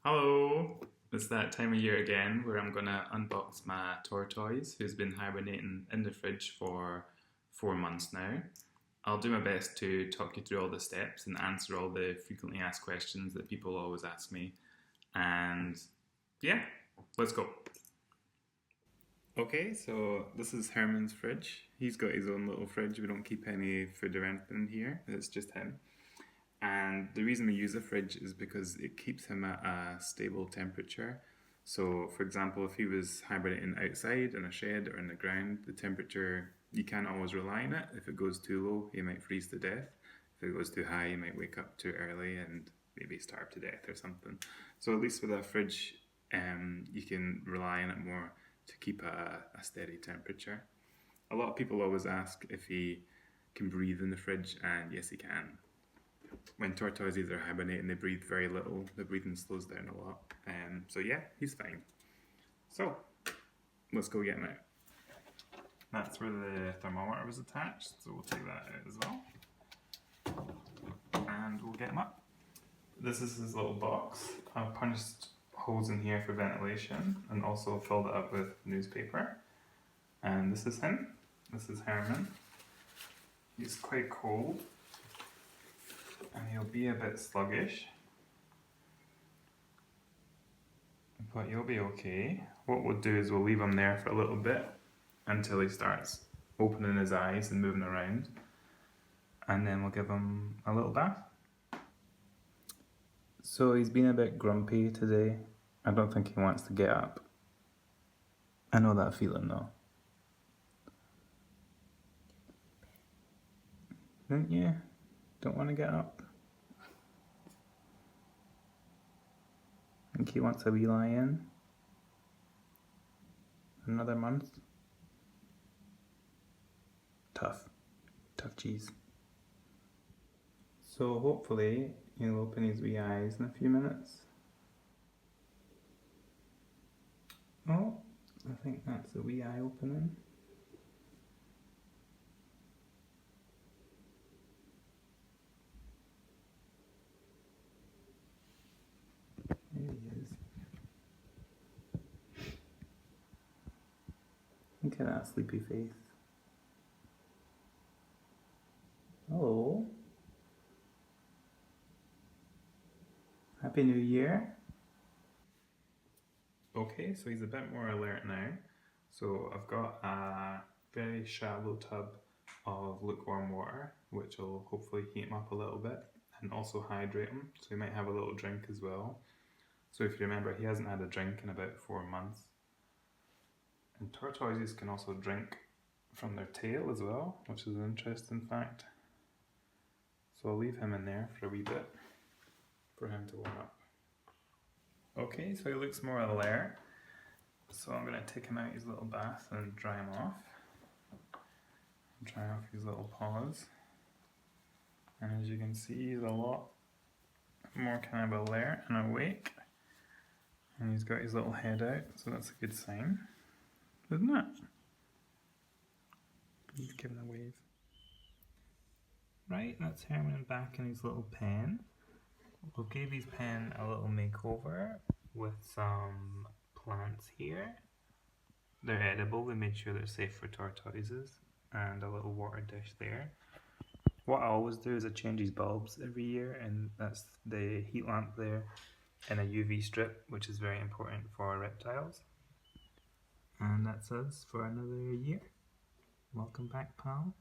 Hello! It's that time of year again where I'm gonna unbox my tortoise who's been hibernating in the fridge for 4 months now. I'll do my best to talk you through all the steps and answer all the frequently asked questions that people always ask me. And yeah, let's go. Okay, so this is Herman's fridge. He's got his own little fridge. We don't keep any food or anything in here. It's just him. And the reason we use a fridge is because it keeps him at a stable temperature. So, for example, if he was hibernating outside in a shed or in the ground, the temperature, you can't always rely on it. If it goes too low, he might freeze to death. If it goes too high, he might wake up too early and maybe starve to death or something. So, at least with a fridge, you can rely on it more to keep a steady temperature. A lot of people always ask if he can breathe in the fridge, and yes, he can. When tortoises are hibernating, they breathe very little. The breathing slows down a lot. So yeah, he's fine. So, let's go get him out. That's where the thermometer was attached, so we'll take that out as well. And we'll get him up. This is his little box. I've punched holes in here for ventilation and also filled it up with newspaper. And this is him. This is Herman. He's quite cold. And he'll be a bit sluggish, but he'll be okay. What we'll do is we'll leave him there for a little bit until he starts opening his eyes and moving around, and then we'll give him a little bath. So he's been a bit grumpy today. I don't think he wants to get up. I know that feeling though. Don't you? Don't want to get up? I think he wants a wee lie in. Another month. Tough cheese. So hopefully he'll open his wee eyes in a few minutes. Oh, I think that's the wee eye opening. There he is. Look at that sleepy face. Hello. Happy New Year. Okay, so he's a bit more alert now. So I've got a very shallow tub of lukewarm water, which will hopefully heat him up a little bit and also hydrate him. So he might have a little drink as well. So if you remember, he hasn't had a drink in about 4 months. And tortoises can also drink from their tail as well, which is an interesting fact. So I'll leave him in there for a wee bit for him to warm up. Okay, so he looks more alert. So I'm going to take him out his little bath and dry him off. Dry off his little paws. And as you can see, he's a lot more kind of alert and awake. And he's got his little head out, so that's a good sign, isn't it? He's giving a wave. Right, that's Herman back in his little pen. We'll give his pen a little makeover with some plants here. They're edible, we made sure they're safe for tortoises, and a little water dish there. What I always do is I change his bulbs every year, and that's the heat lamp there and a UV strip, which is very important for reptiles. And that's us for another year. Welcome back, pal.